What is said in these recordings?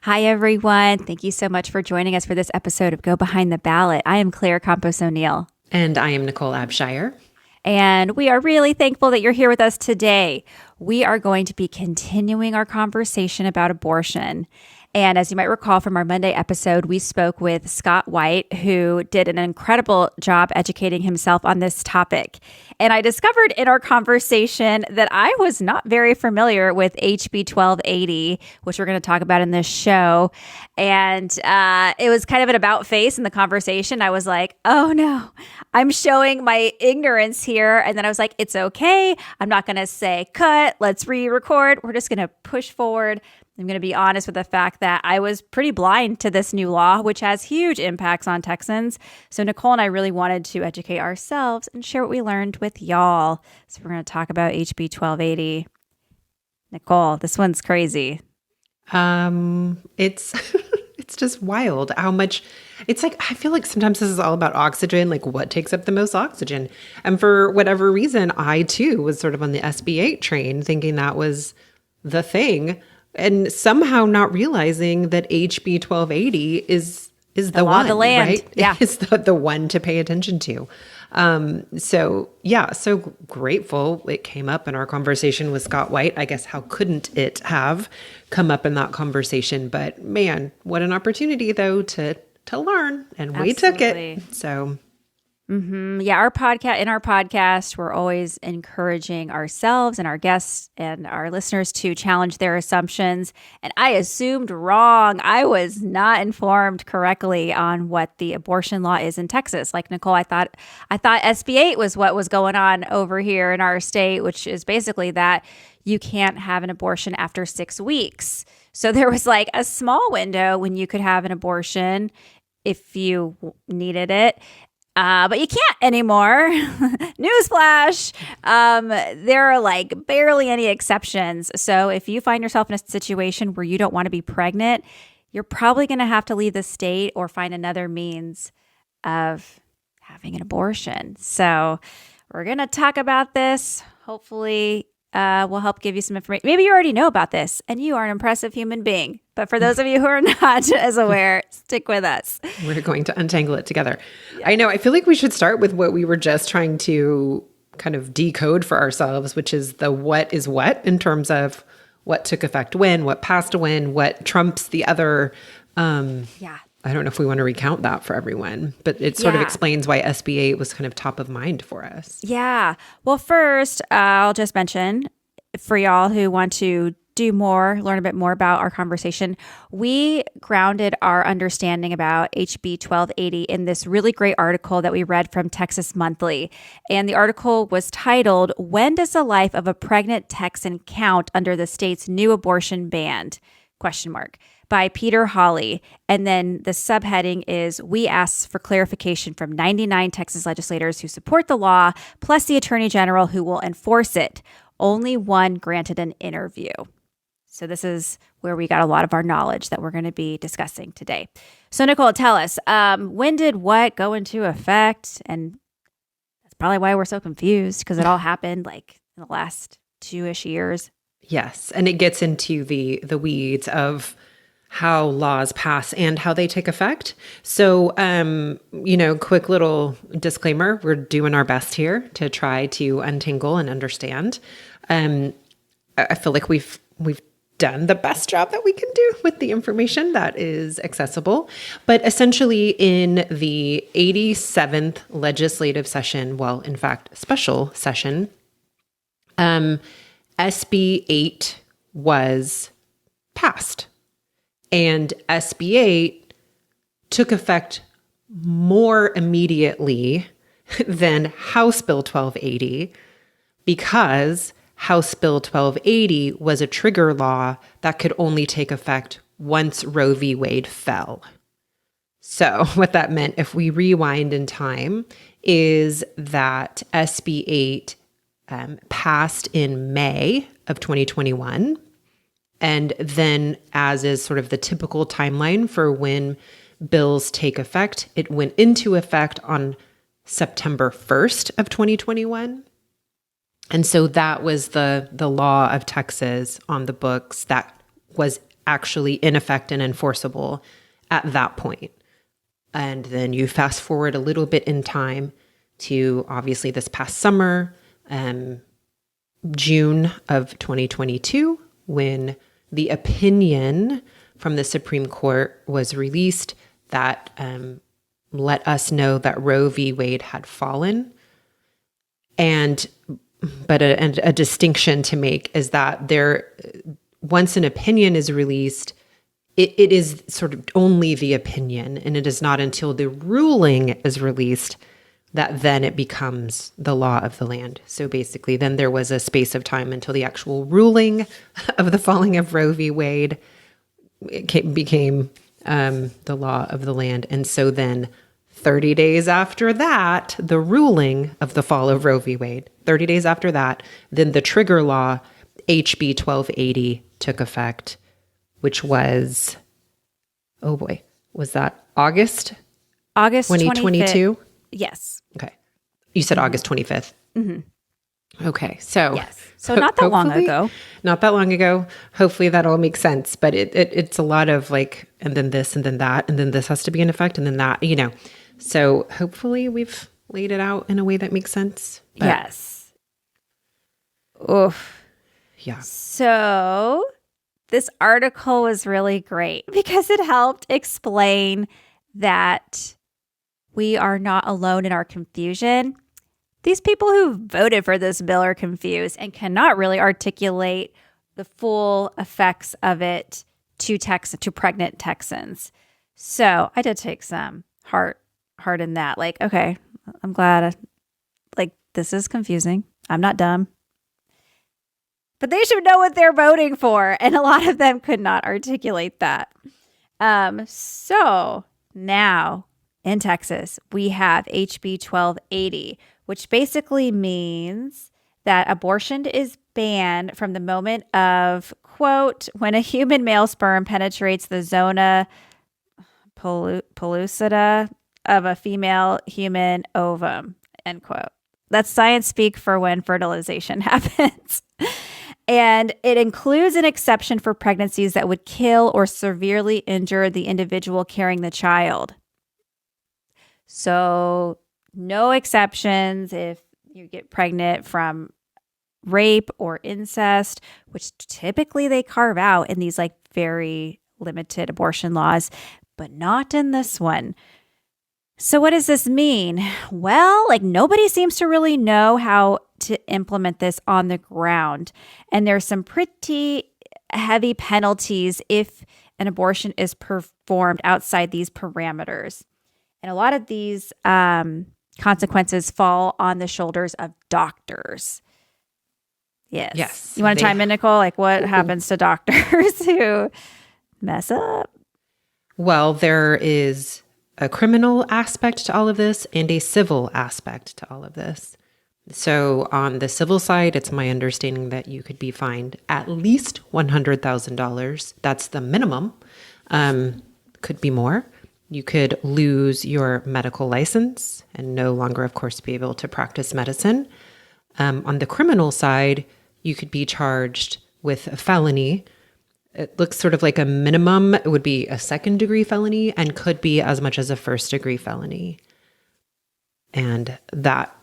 Hi, everyone. Thank you so much for joining us for this episode of Go Behind the Ballot. I am Claire Campos O'Neill. And I am Nicole Abshire. And we are really thankful that you're here with us today. We are going to be continuing our conversation about abortion. And as you might recall from our Monday episode, we spoke with Scott White, who did an incredible job educating himself on this topic. And I discovered in our conversation that I was not very familiar with HB 1280, which we're going to talk about in this show. And it was kind of an about face in the conversation. I was like, oh no, I'm showing my ignorance here. And then I was like, it's okay. I'm not going to say cut, let's re-record. We're just going to push forward. I'm going to be honest with the fact that I was pretty blind to this new law, which has huge impacts on Texans. So Nicole and I really wanted to educate ourselves and share what we learned with y'all. So we're going to talk about HB 1280. Nicole, this one's crazy. It's it's just wild how much it's like. I feel like sometimes this is all about oxygen, like what takes up the most oxygen. And for whatever reason, I too was sort of on the SB8 train thinking that was the thing. And somehow not realizing that HB 1280 is the law one, of the land. right? Yeah. It's the one to pay attention to. So grateful it came up in our conversation with Scott White. I guess how couldn't it have come up in that conversation? But man, what an opportunity though to learn, and we took it. So. Yeah, in our podcast, we're always encouraging ourselves and our guests and our listeners to challenge their assumptions. And I assumed wrong. I was not informed correctly on what the abortion law is in Texas. Like Nicole, I thought SB8 was what was going on over here in our state, which is basically that you can't have an abortion after 6 weeks. So there was like a small window when you could have an abortion if you needed it. But you can't anymore. Newsflash. There are like barely any exceptions. So if you find yourself in a situation where you don't want to be pregnant, you're probably going to have to leave the state or find another means of having an abortion. So we're going to talk about this. Hopefully, we'll help give you some information. Maybe you already know about this and you are an impressive human being. But for those of you who are not as aware, stick with us. We're going to untangle it together. Yeah. I know. I feel like we should start with what we were just trying to kind of decode for ourselves, which is the what is what in terms of what took effect when, what passed when, what trumps the other. I don't know if we want to recount that for everyone, but it sort of explains why SB8 was kind of top of mind for us. Yeah. Well, first, I'll just mention for y'all who want to learn a bit more about our conversation, we grounded our understanding about HB 1280 in this really great article that we read from Texas Monthly. And the article was titled, "When Does the Life of a Pregnant Texan Count Under the State's New Abortion Ban?" By Peter Hawley. And then the subheading is, "We ask for clarification from 99 Texas legislators who support the law, plus the Attorney General who will enforce it. Only one granted an interview." So this is where we got a lot of our knowledge that we're going to be discussing today. So Nicole, tell us, when did what go into effect? And that's probably why we're so confused, because it all happened like in the last 2-ish years. Yes. And it gets into the weeds of how laws pass and how they take effect. So, quick little disclaimer, we're doing our best here to try to untangle and understand. I feel like we've done the best job that we can do with the information that is accessible. But essentially in the 87th legislative session, well, in fact, special session, SB 8 was passed. And SB 8 took effect more immediately than House Bill 1280 because House Bill 1280 was a trigger law that could only take effect once Roe v. Wade fell. So what that meant, if we rewind in time, is that SB 8 passed in May of 2021. And then, as is sort of the typical timeline for when bills take effect, it went into effect on September 1st of 2021. And so that was the law of Texas on the books that was actually in effect and enforceable at that point. And then you fast forward a little bit in time to obviously this past summer, June of 2022, when the opinion from the Supreme Court was released that let us know that Roe v. Wade had fallen. But a distinction to make is that once an opinion is released, it is sort of only the opinion, and it is not until the ruling is released that then it becomes the law of the land. So basically, then there was a space of time until the actual ruling of the falling of Roe v. Wade became the law of the land. And so then 30 days after that, the ruling of the fall of Roe v. Wade, 30 days after that, then the trigger law, HB 1280, took effect, which was, oh boy, was that August 2022? 25th. Yes. Okay. You said August 25th. Mm-hmm. Okay. So yes. So not that long ago. Not that long ago. Hopefully that all makes sense. But it's a lot of like, and then this, and then that, and then this has to be in effect, and then that, So hopefully we've laid it out in a way that makes sense. But yes. Oof. Yeah. So this article was really great because it helped explain that we are not alone in our confusion. These people who voted for this bill are confused and cannot really articulate the full effects of it to pregnant Texans. So I did take some heart in that. Like, okay, I'm glad. This is confusing. I'm not dumb. But they should know what they're voting for. And a lot of them could not articulate that. So now in Texas, we have HB 1280, which basically means that abortion is banned from the moment of, quote, when a human male sperm penetrates the zona pellucida of a female human ovum, end quote. That's science speak for when fertilization happens. And it includes an exception for pregnancies that would kill or severely injure the individual carrying the child. So no exceptions if you get pregnant from rape or incest, which typically they carve out in these very limited abortion laws, but not in this one. So what does this mean? Well, nobody seems to really know how to implement this on the ground. And there's some pretty heavy penalties if an abortion is performed outside these parameters. And a lot of these consequences fall on the shoulders of doctors. Yes. You want to chime in, Nicole? What happens to doctors who mess up? Well, there is a criminal aspect to all of this and a civil aspect to all of this. So on the civil side, it's my understanding that you could be fined at least $100,000. That's the minimum. Could be more. You could lose your medical license and no longer, of course, be able to practice medicine. On the criminal side, you could be charged with a felony. It looks sort of like a minimum. It would be a second-degree felony and could be as much as a first-degree felony. And that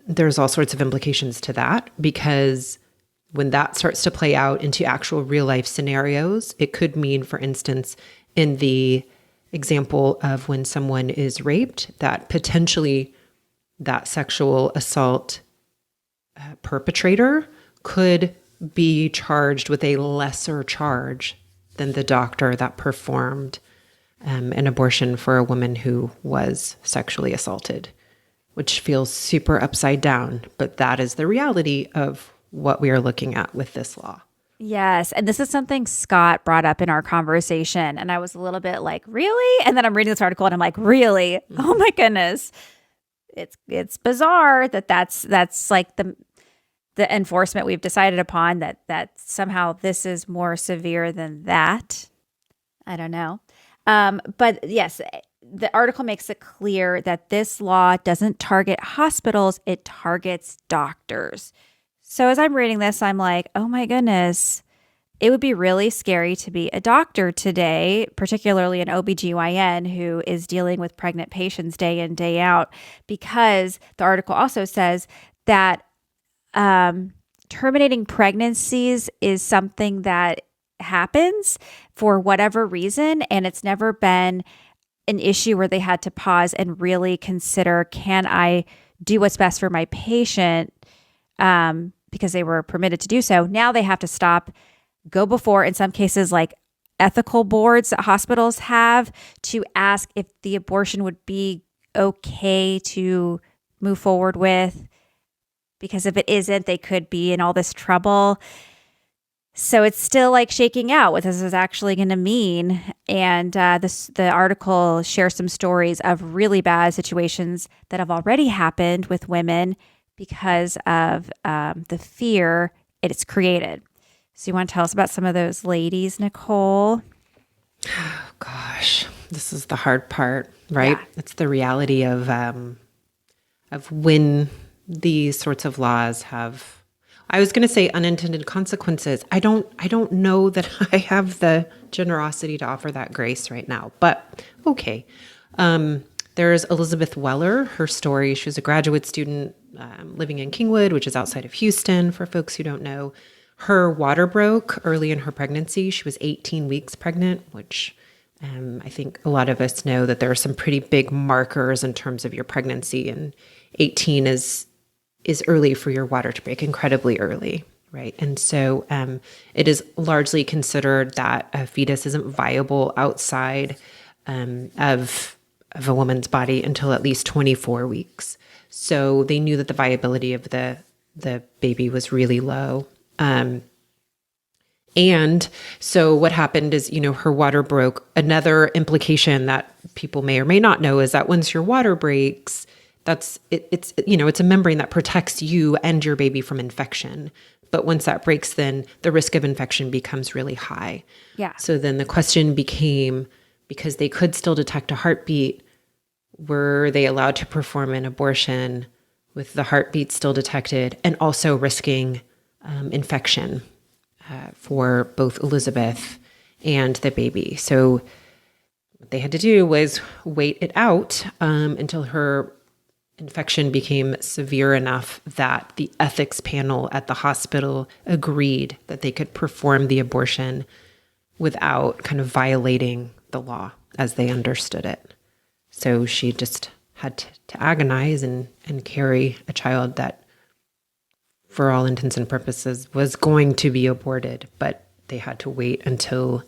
there's all sorts of implications to that, because when that starts to play out into actual real-life scenarios, it could mean, for instance, in the example of when someone is raped, that potentially that sexual assault perpetrator could be charged with a lesser charge than the doctor that performed an abortion for a woman who was sexually assaulted, which feels super upside down. But that is the reality of what we are looking at with this law. Yes. And this is something Scott brought up in our conversation. And I was a little bit like, really? And then I'm reading this article and I'm like, really? Oh my goodness. It's bizarre that's the enforcement we've decided upon, that somehow this is more severe than that. I don't know. But yes, the article makes it clear that this law doesn't target hospitals, it targets doctors. So as I'm reading this, I'm like, oh my goodness, it would be really scary to be a doctor today, particularly an OBGYN who is dealing with pregnant patients day in, day out, because the article also says that terminating pregnancies is something that happens for whatever reason, and it's never been an issue where they had to pause and really consider, can I do what's best for my patient, because they were permitted to do so. Now they have to stop, go before, in some cases, like ethical boards that hospitals have, to ask if the abortion would be okay to move forward with, because if it isn't, they could be in all this trouble. So it's still like shaking out what this is actually going to mean. And the article shares some stories of really bad situations that have already happened with women because of the fear it's created. So you want to tell us about some of those ladies, Nicole? Oh, gosh, this is the hard part, right? Yeah. It's the reality of when these sorts of laws have, I was going to say unintended consequences. I don't know that I have the generosity to offer that grace right now, but okay. There's Elizabeth Weller. Her story, she was a graduate student living in Kingwood, which is outside of Houston, for folks who don't know. Her water broke early in her pregnancy. She was 18 weeks pregnant, which I think a lot of us know that there are some pretty big markers in terms of your pregnancy, and 18 is early for your water to break, incredibly early, right? And so it is largely considered that a fetus isn't viable outside of a woman's body until at least 24 weeks. So they knew that the viability of the baby was really low. And so what happened is, her water broke. Another implication that people may or may not know is that once your water breaks, it's a membrane that protects you and your baby from infection. But once that breaks, then the risk of infection becomes really high. Yeah. So then the question became, because they could still detect a heartbeat, were they allowed to perform an abortion with the heartbeat still detected and also risking infection for both Elizabeth and the baby? So what they had to do was wait it out until her infection became severe enough that the ethics panel at the hospital agreed that they could perform the abortion without kind of violating the law as they understood it. So she just had to agonize and carry a child that, for all intents and purposes, was going to be aborted, but they had to wait until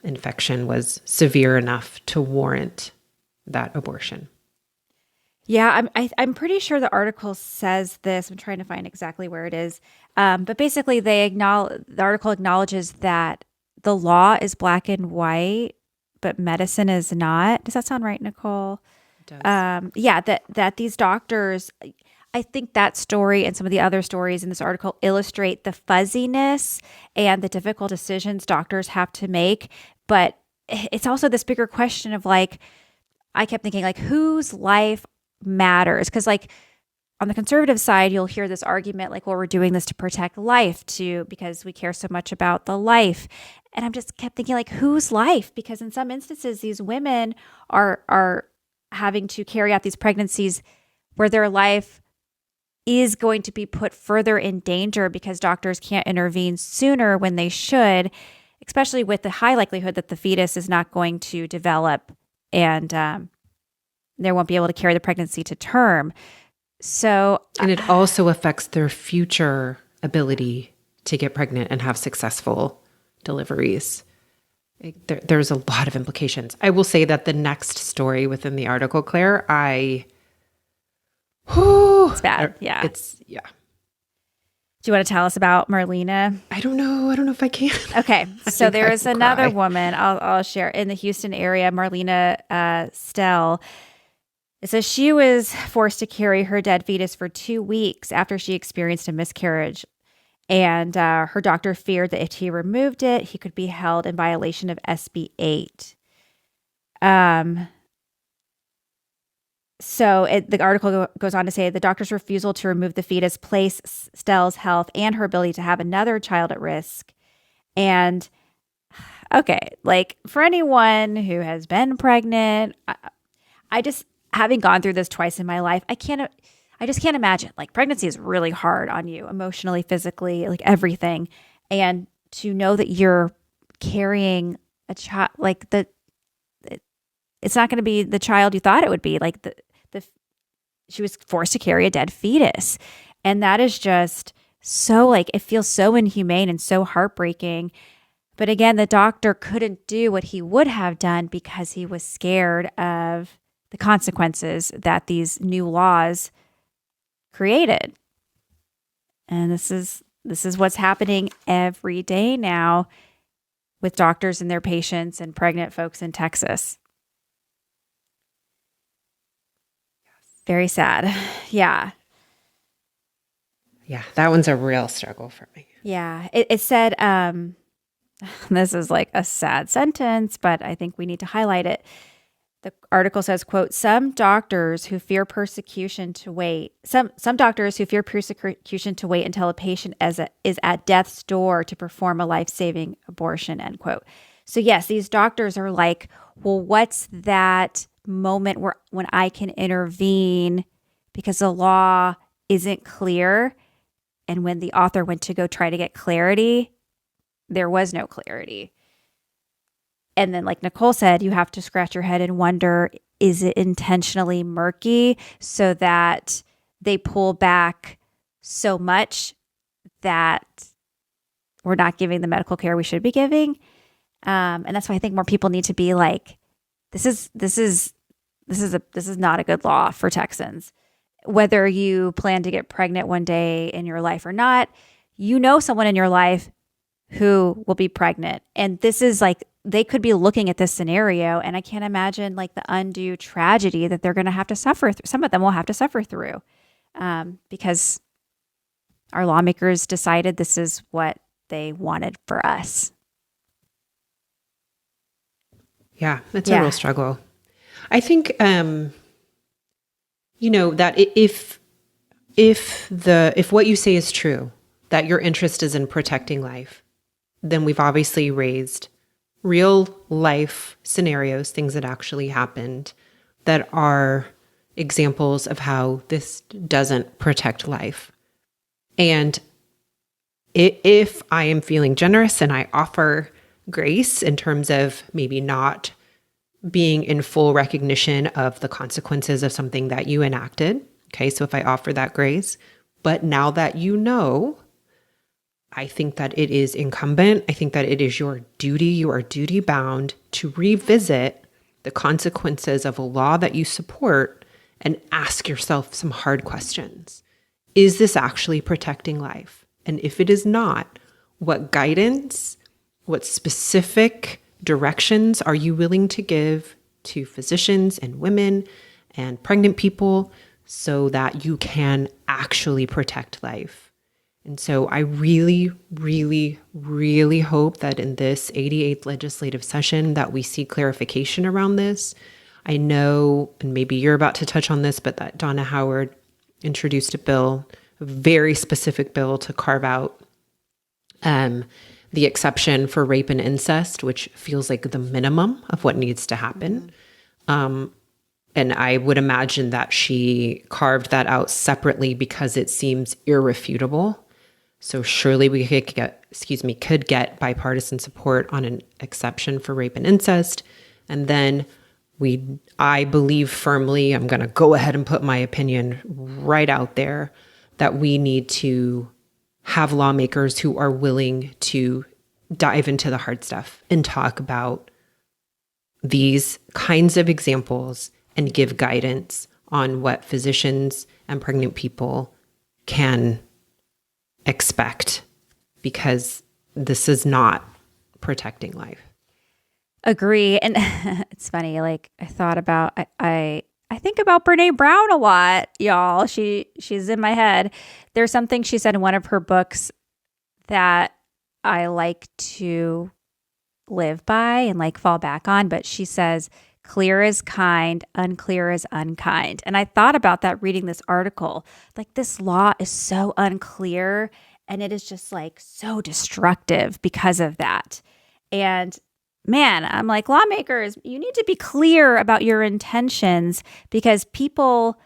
infection was severe enough to warrant that abortion. Yeah, I'm pretty sure the article says this. I'm trying to find exactly where it is. But basically, the article acknowledges that the law is black and white, but medicine is not. Does that sound right, Nicole? It does. Yeah, that these doctors, I think that story and some of the other stories in this article illustrate the fuzziness and the difficult decisions doctors have to make. But it's also this bigger question of like, I kept thinking like, whose life matters? Because like on the conservative side, you'll hear this argument like, well, we're doing this to protect life because we care so much about the life. And I'm just kept thinking like, whose life? Because in some instances, these women are having to carry out these pregnancies where their life is going to be put further in danger because doctors can't intervene sooner when they should, especially with the high likelihood that the fetus is not going to develop and they won't be able to carry the pregnancy to term. So, and it also affects their future ability to get pregnant and have successful deliveries. There's a lot of implications. I will say that the next story within the article, Claire, it's bad. Yeah. Yeah. Do you want to tell us about Marlena? I don't know if I can. Okay. So there is another cry. woman I'll share in the Houston area, Marlena Stell. It says she was forced to carry her dead fetus for 2 weeks after she experienced a miscarriage. And her doctor feared that if he removed it, he could be held in violation of SB 8. So the article goes on to say the doctor's refusal to remove the fetus placed Stell's health and her ability to have another child at risk. And okay, like for anyone who has been pregnant, I just, having gone through this twice in my life, I just can't imagine. Like pregnancy is really hard on you emotionally, physically, like everything. And to know that you're carrying a child, like it's not going to be the child you thought it would be. Like the she was forced to carry a dead fetus, and that is just so like it feels so inhumane and so heartbreaking. But again, the doctor couldn't do what he would have done because he was scared of the consequences that these new laws created. And this is what's happening every day now with doctors and their patients and pregnant folks in Texas. Very sad. Yeah. Yeah, that one's a real struggle for me. Yeah. It said, this is like a sad sentence, but I think we need to highlight it. The article says, quote, some doctors who fear persecution to wait until a patient is at death's door to perform a life-saving abortion, end quote. So yes, these doctors are like, well, what's that moment when I can intervene because the law isn't clear? And when the author went to go try to get clarity, there was no clarity. And then, like Nicole said, you have to scratch your head and wonder, is it intentionally murky so that they pull back so much that we're not giving the medical care we should be giving? And that's why I think more people need to be like, this is not a good law for Texans. Whether you plan to get pregnant one day in your life or not, you know someone in your life who will be pregnant. And this is like, they could be looking at this scenario, and I can't imagine like the undue tragedy that they're going to have to suffer through. Some of them will have to suffer through because our lawmakers decided this is what they wanted for us. Yeah, it's a real struggle. I think, that if what you say is true, that your interest is in protecting life, then we've obviously raised real life scenarios, things that actually happened that are examples of how this doesn't protect life. And if I am feeling generous and I offer grace in terms of maybe not being in full recognition of the consequences of something that you enacted, okay, so if I offer that grace, but now that you know, I think that it is incumbent. I think that it is your duty. You are duty bound to revisit the consequences of a law that you support and ask yourself some hard questions. Is this actually protecting life? And if it is not, what guidance, what specific directions are you willing to give to physicians and women and pregnant people so that you can actually protect life? And so I really, really, really hope that in this 88th legislative session that we see clarification around this. I know, and maybe you're about to touch on this, but that Donna Howard introduced a bill, a very specific bill to carve out the exception for rape and incest, which feels like the minimum of what needs to happen. And I would imagine that she carved that out separately because it seems irrefutable. So surely we could get bipartisan support on an exception for rape and incest. And then I believe firmly, I'm going to go ahead and put my opinion right out there, that we need to have lawmakers who are willing to dive into the hard stuff and talk about these kinds of examples and give guidance on what physicians and pregnant people can expect, because this is not protecting life. Agree. And it's funny, like I thought about, I think about Brene Brown a lot, y'all. She's in my head. There's something she said in one of her books that I like to live by and like fall back on, but she says, clear is kind, unclear is unkind. And I thought about that reading this article. Like, this law is so unclear And it is just like so destructive because of that. And man, I'm like, lawmakers, you need to be clear about your intentions because people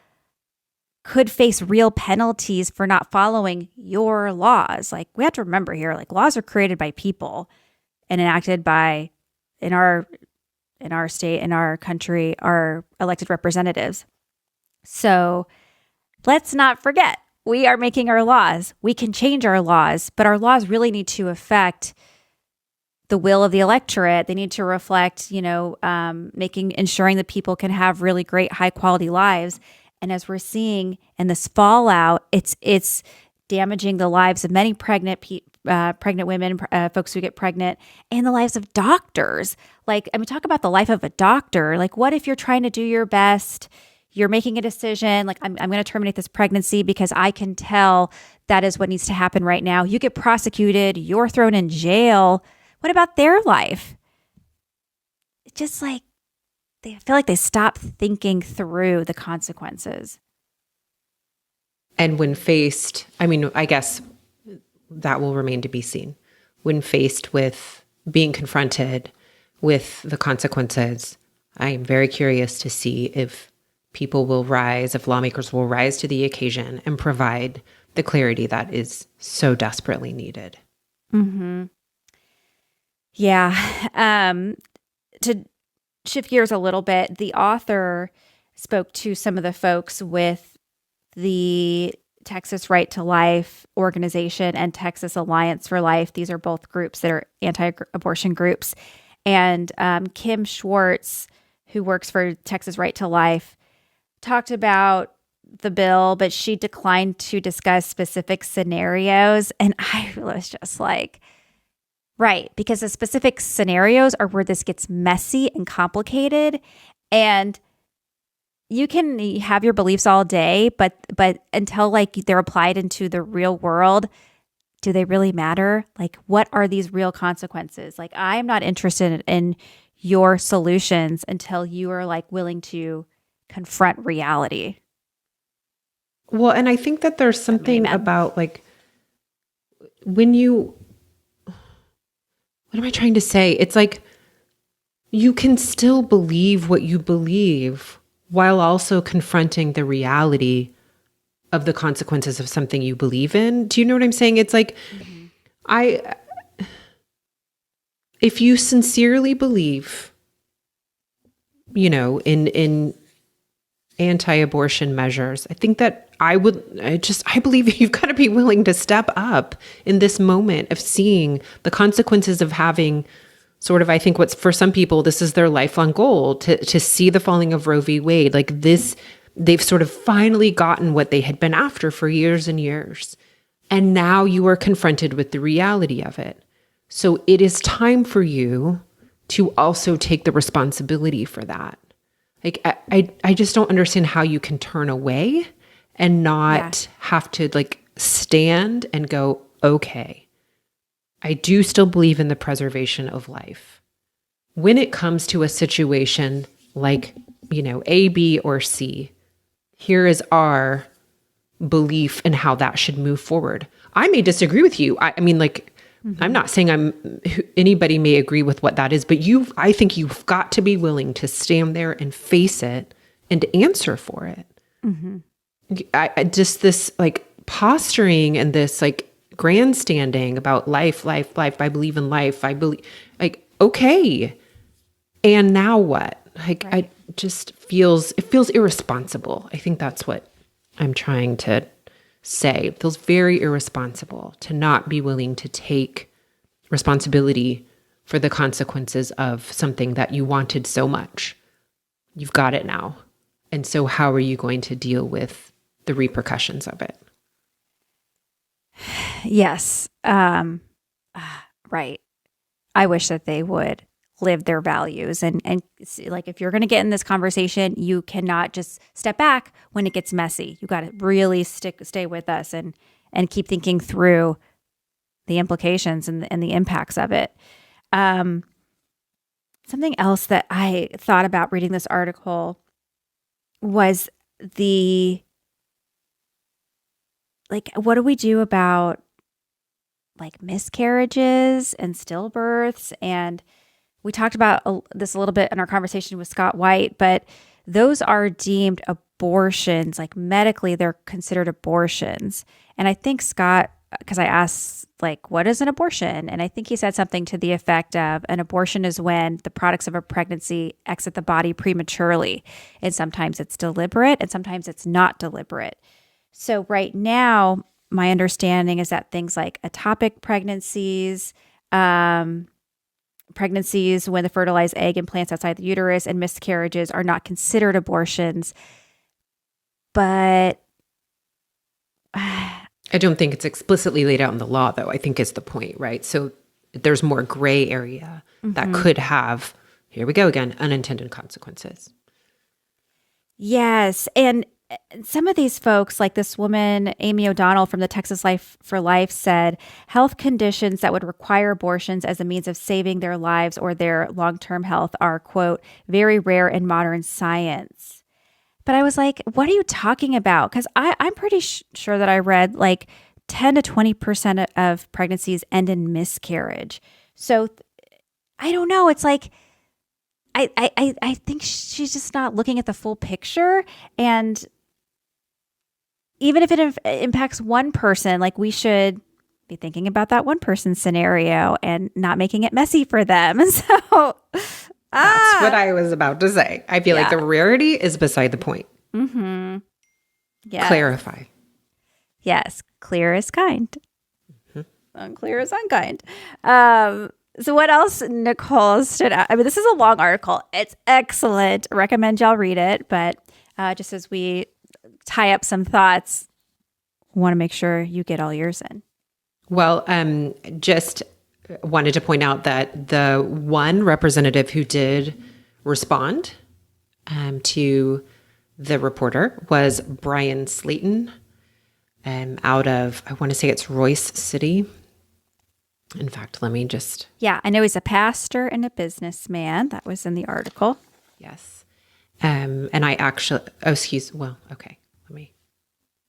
could face real penalties for not following your laws. Like, we have to remember here, like, laws are created by people and enacted by, in our state, in our country, our elected representatives. So let's not forget, we are making our laws. We can change our laws, but our laws really need to affect the will of the electorate. They need to reflect, ensuring that people can have really great, high quality lives. And as we're seeing in this fallout, it's damaging the lives of many pregnant women, folks who get pregnant, and the lives of doctors. Like, I mean, talk about the life of a doctor. Like, what if you're trying to do your best? You're making a decision, like, I'm going to terminate this pregnancy because I can tell that is what needs to happen right now. You get prosecuted, you're thrown in jail. What about their life? It's just like, I feel like they stop thinking through the consequences. And when faced, I mean, I guess that will remain to be seen. When faced with being confronted with the consequences, I am very curious to see if people will rise, if lawmakers will rise to the occasion and provide the clarity that is so desperately needed. Mm-hmm. Yeah. To shift gears a little bit, the author spoke to some of the folks with the Texas Right to Life organization and Texas Alliance for Life. These are both groups that are anti-abortion groups. And Kim Schwartz, who works for Texas Right to Life, talked about the bill, but she declined to discuss specific scenarios. And I was just like, right, because the specific scenarios are where this gets messy and complicated. And you can have your beliefs all day, but until like they're applied into the real world, do they really matter? Like, what are these real consequences? Like, I am not interested in your solutions until you are like willing to confront reality. Well, and I think that there's something about like when you, what am I trying to say? It's like you can still believe what you believe while also confronting the reality of the consequences of something you believe in. Do you know what I'm saying? It's like, if you sincerely believe, in anti-abortion measures, I think that I believe you've got to be willing to step up in this moment of seeing the consequences of having sort of, I think what's for some people, this is their lifelong goal to see the falling of Roe v. Wade. Like this, they've sort of finally gotten what they had been after for years and years. And now you are confronted with the reality of it. So it is time for you to also take the responsibility for that. Like, I just don't understand how you can turn away and not have to like stand and go, okay, I do still believe in the preservation of life. When it comes to a situation like, A, B, or C, here is our belief in how that should move forward. I may disagree with you. I mean, like, I'm not saying anybody may agree with what that is, but I think you've got to be willing to stand there and face it and answer for it. Mm-hmm. I just this like posturing and this like grandstanding about life. I believe in life. I believe, like, okay. And now what? Like, right. It feels irresponsible. I think that's what I'm trying to say. It feels very irresponsible to not be willing to take responsibility for the consequences of something that you wanted so much. You've got it now. And so how are you going to deal with the repercussions of it? Yes. Right. I wish that they would live their values and like, if you're going to get in this conversation, you cannot just step back when it gets messy. You got to really stay with us and keep thinking through the implications and the impacts of it. Something else that I thought about reading this article was what do we do about like miscarriages and stillbirths. And we talked about this a little bit in our conversation with Scott White, but those are deemed abortions. Like medically, they're considered abortions. And I think Scott, because I asked, like, what is an abortion? And I think he said something to the effect of an abortion is when the products of a pregnancy exit the body prematurely. And sometimes it's deliberate and sometimes it's not deliberate. So right now, my understanding is that things like ectopic pregnancies, pregnancies when the fertilized egg implants outside the uterus, and miscarriages are not considered abortions. But I don't think it's explicitly laid out in the law, though, I think is the point, right? So there's more gray area that could have, here we go again, unintended consequences. yes. And some of these folks, like this woman, Amy O'Donnell from the Texas Life for Life, said health conditions that would require abortions as a means of saving their lives or their long-term health are, quote, very rare in modern science. But I was like, what are you talking about? Because I'm pretty sure that I read like 10 to 20% of pregnancies end in miscarriage. So I don't know. It's like, I think she's just not looking at the full picture. And even if it impacts one person, like we should be thinking about that one person scenario and not making it messy for them. So that's what I was about to say. I feel like the rarity is beside the point. Mm-hmm. Yeah. Clarify. Yes. Clear is kind. Unclear is unkind. So what else, Nicole, stood out? I mean, this is a long article. It's excellent. Recommend y'all read it. But just as we tie up some thoughts, want to make sure you get all yours in. Well, just wanted to point out that the one representative who did respond to the reporter was Brian Slayton out of, I want to say it's Royce City. In fact, let me just... Yeah, I know he's a pastor and a businessman. That was in the article. Yes. And I actually... Oh, well, okay.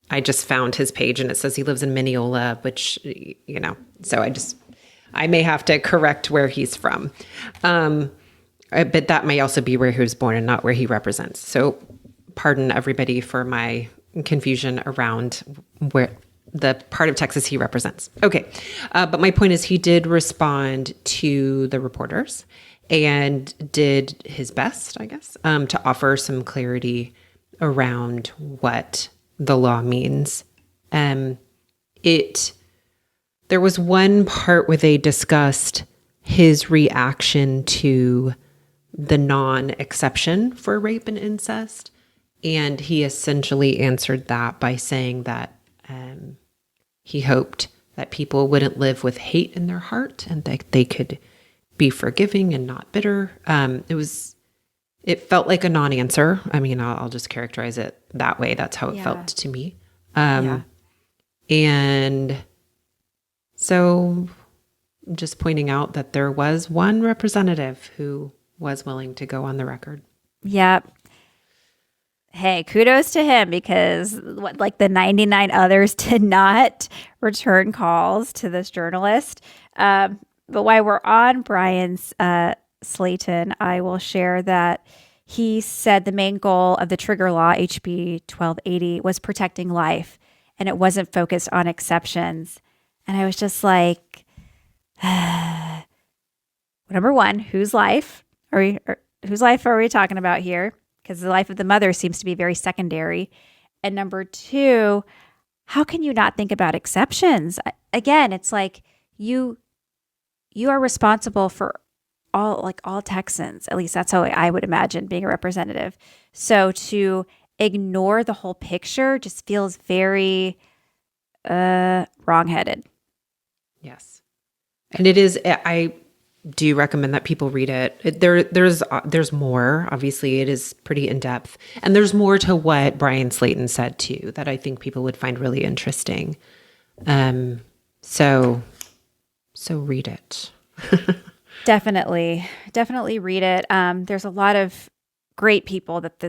I just found his page and it says he lives in Mineola, which, you know, so I may have to correct where he's from. But that may also be where he was born and not where he represents. So pardon everybody for my confusion around where the part of Texas he represents. Okay. But my point is he did respond to the reporters and did his best, I guess, to offer some clarity around what the law means. There was one part where they discussed his reaction to the non-exception for rape and incest. And he essentially answered that by saying that he hoped that people wouldn't live with hate in their heart and that they could be forgiving and not bitter. It felt like a non-answer. I mean, I'll just characterize it that way. That's how it felt to me. And so just pointing out that there was one representative who was willing to go on the record. Yep. Hey, kudos to him because like the 99 others did not return calls to this journalist. But while we're on Brian's Slayton, I will share that he said the main goal of the trigger law, HB 1280, was protecting life, and it wasn't focused on exceptions. And I was just like, number one, whose life are we talking about here? Because the life of the mother seems to be very secondary. And number two, how can you not think about exceptions? Again, it's like you are responsible for all Texans. At least that's how I would imagine being a representative. So to ignore the whole picture just feels very wrongheaded. Yes. And it is, I do recommend that people read it. There's more. Obviously, it is pretty in-depth. And there's more to what Brian Slayton said, too, that I think people would find really interesting. So read it. Definitely read it. There's a lot of great people that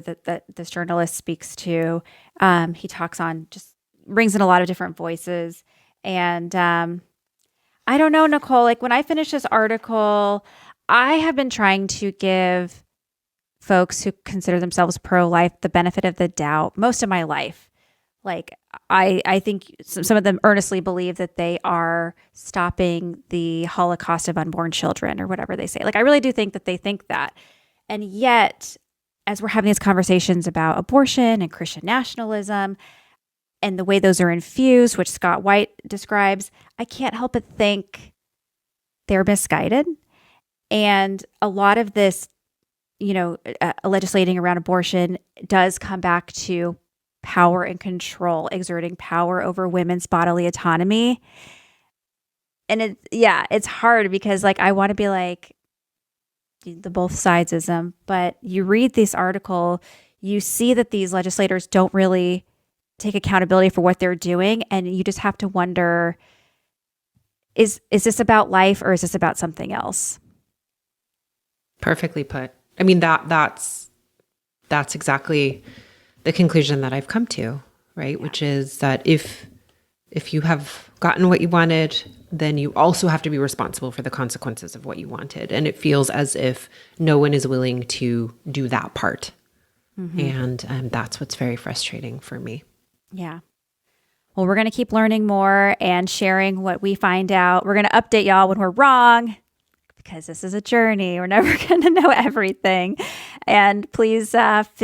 this journalist speaks to. He talks on, just brings in a lot of different voices. And I don't know, Nicole. Like when I finish this article, I have been trying to give folks who consider themselves pro-life the benefit of the doubt most of my life. Like I think some of them earnestly believe that they are stopping the Holocaust of unborn children or whatever they say. Like I really do think that they think that. And yet, as we're having these conversations about abortion and Christian nationalism and the way those are infused, which Scott White describes, I can't help but think they're misguided. And a lot of this, legislating around abortion does come back to power and control, exerting power over women's bodily autonomy. And it's hard because like I want to be like the both sidesism, but you read this article, you see that these legislators don't really take accountability for what they're doing, and you just have to wonder, is this about life or is this about something else? Perfectly put. I mean, that's exactly the conclusion that I've come to, right? Yeah. Which is that if you have gotten what you wanted, then you also have to be responsible for the consequences of what you wanted. And it feels as if no one is willing to do that part. Mm-hmm. And that's what's very frustrating for me. Yeah. Well, we're going to keep learning more and sharing what we find out. We're going to update y'all when we're wrong, because this is a journey. We're never going to know everything. And please share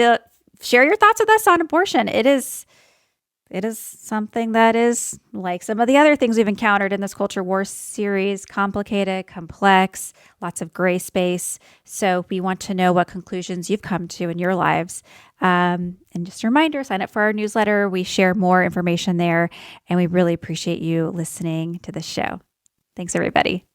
your thoughts with us on abortion. It is something that is, like some of the other things we've encountered in this Culture War series, complicated, complex, lots of gray space. So we want to know what conclusions you've come to in your lives. And just a reminder, sign up for our newsletter. We share more information there, and we really appreciate you listening to this show. Thanks, everybody.